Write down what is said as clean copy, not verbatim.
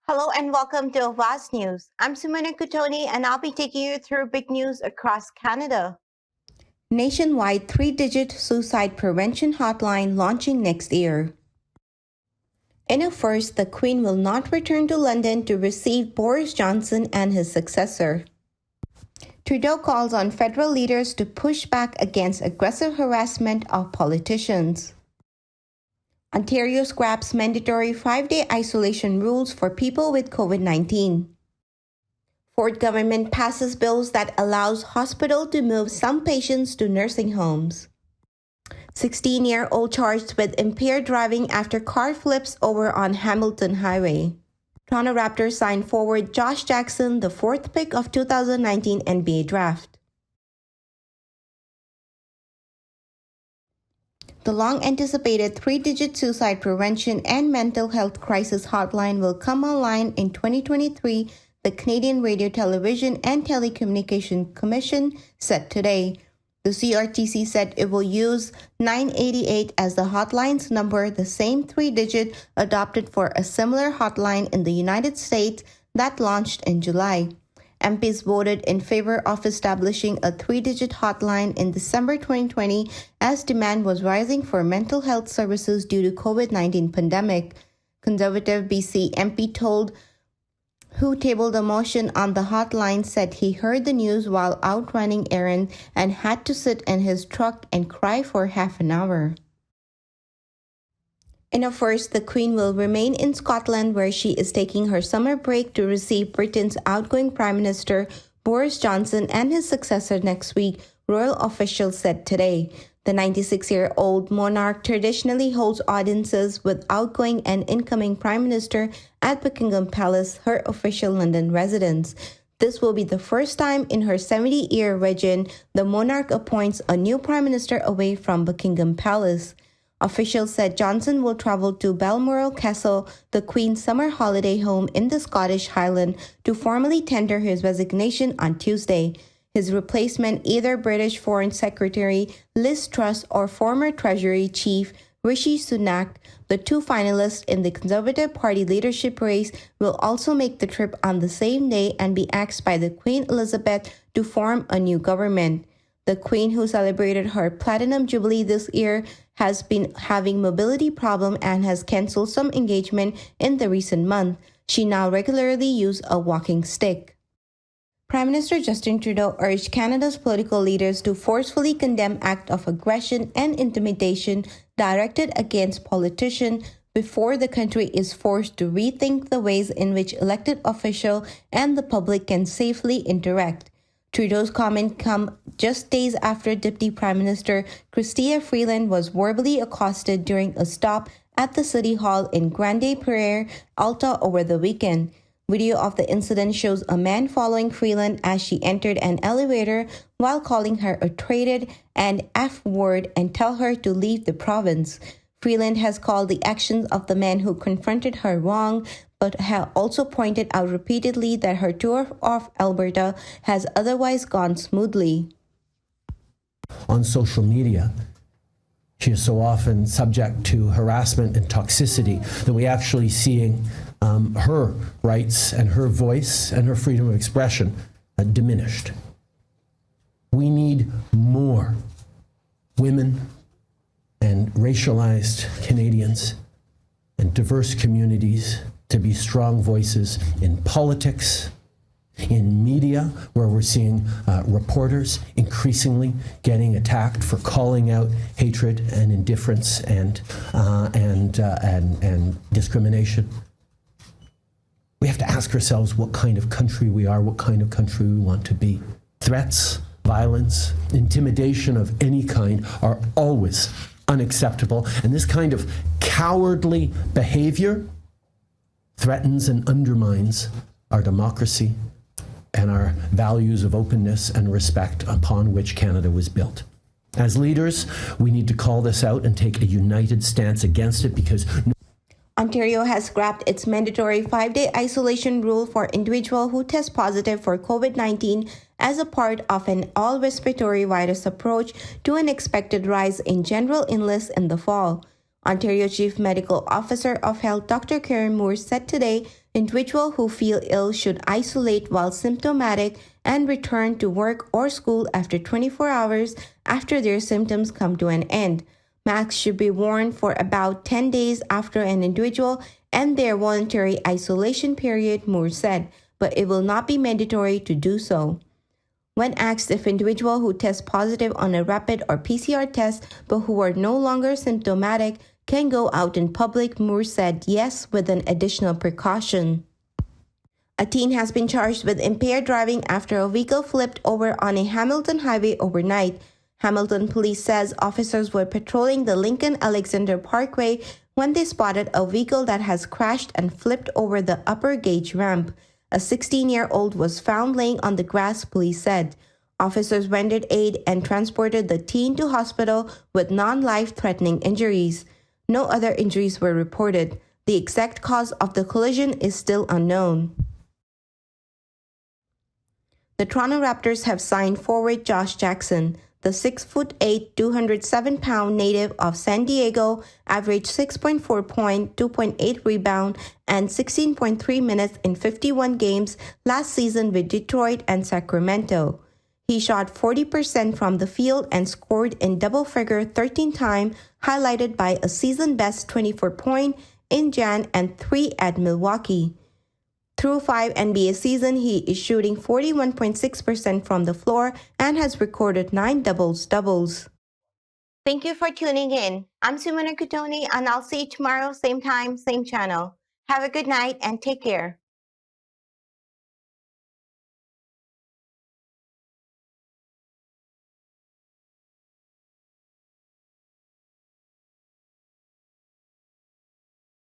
Hello and welcome to Awaz News. I'm Simona Kutoni and I'll be taking you through big news across Canada. Nationwide 3-digit suicide prevention hotline launching next year. In a first, the Queen will not return to London to receive Boris Johnson and his successor. Trudeau calls on federal leaders to push back against aggressive harassment of politicians. Ontario scraps mandatory 5-day isolation rules for people with COVID-19. Ford government passes bills that allows hospital to move some patients to nursing homes. 16-year-old charged with impaired driving after car flips over on Hamilton Highway. Toronto Raptors signed forward Josh Jackson, the fourth pick of 2019 NBA Draft. The long-anticipated 3-digit suicide prevention and mental health crisis hotline will come online in 2023, the Canadian Radio, Television and Telecommunication Commission said today. The CRTC said it will use 988 as the hotline's number, the same 3-digit adopted for a similar hotline in the United States that launched in July. MPs voted in favor of establishing a 3-digit hotline in December 2020 as demand was rising for mental health services due to COVID-19 pandemic. Conservative BC MP who tabled a motion on the hotline said he heard the news while out running errands and had to sit in his truck and cry for half an hour. In a first, the Queen will remain in Scotland where she is taking her summer break to receive Britain's outgoing Prime Minister Boris Johnson and his successor next week, royal officials said today. The 96-year-old monarch traditionally holds audiences with outgoing and incoming Prime Minister at Buckingham Palace, her official London residence. This will be the first time in her 70-year reign the monarch appoints a new Prime Minister away from Buckingham Palace. Officials said Johnson will travel to Balmoral Castle, the Queen's summer holiday home in the Scottish Highlands, to formally tender his resignation on Tuesday. His replacement, either British Foreign Secretary Liz Truss or former Treasury Chief Rishi Sunak, the two finalists in the Conservative Party leadership race, will also make the trip on the same day and be asked by the Queen Elizabeth to form a new government. The Queen, who celebrated her Platinum Jubilee this year, has been having mobility problems and has cancelled some engagement in the recent month. She now regularly uses a walking stick. Prime Minister Justin Trudeau urged Canada's political leaders to forcefully condemn acts of aggression and intimidation directed against politicians before the country is forced to rethink the ways in which elected officials and the public can safely interact. Trudeau's comment come just days after Deputy Prime Minister Chrystia Freeland was verbally accosted during a stop at the City Hall in Grande Prairie, Alta over the weekend. Video of the incident shows a man following Freeland as she entered an elevator while calling her a traitor and F-word and tell her to leave the province. Freeland has called the actions of the man who confronted her wrong, but has also pointed out repeatedly that her tour of Alberta has otherwise gone smoothly. On social media, she is so often subject to harassment and toxicity that we actually seeing her rights and her voice and her freedom of expression diminished. We need more women and racialized Canadians and diverse communities to be strong voices in politics, in media, where we're seeing reporters increasingly getting attacked for calling out hatred and indifference and discrimination. We have to ask ourselves what kind of country we are, what kind of country we want to be. Threats, violence, intimidation of any kind are always unacceptable, and this kind of cowardly behavior threatens and undermines our democracy and our values of openness and respect upon which Canada was built. As leaders, we need to call this out and take a united stance against it because Ontario has scrapped its mandatory 5-day isolation rule for individuals who test positive for COVID-19 as a part of an all-respiratory virus approach to an expected rise in general illness in the fall. Ontario Chief Medical Officer of Health Dr. Karen Moore said today individuals who feel ill should isolate while symptomatic and return to work or school after 24 hours after their symptoms come to an end. Masks should be worn for about 10 days after an individual and their voluntary isolation period, Moore said, but it will not be mandatory to do so. When asked if individuals who test positive on a rapid or PCR test but who are no longer symptomatic can go out in public, Moore said yes with an additional precaution. A teen has been charged with impaired driving after a vehicle flipped over on a Hamilton highway overnight. Hamilton police says officers were patrolling the Lincoln Alexander Parkway when they spotted a vehicle that has crashed and flipped over the upper gauge ramp. A 16-year-old was found laying on the grass, police said. Officers rendered aid and transported the teen to hospital with non-life-threatening injuries. No other injuries were reported. The exact cause of the collision is still unknown. The Toronto Raptors have signed forward Josh Jackson. The 6'8", 207-pound native of San Diego averaged 6.4 points, 2.8 rebounds, and 16.3 minutes in 51 games last season with Detroit and Sacramento. He shot 40% from the field and scored in double figure 13 times, highlighted by a season-best 24 points in Jan and 3 at Milwaukee. Through 5 NBA seasons, he is shooting 41.6% from the floor and has recorded 9 doubles-doubles. Thank you for tuning in. I'm Simona Cutoni, and I'll see you tomorrow, same time, same channel. Have a good night and take care.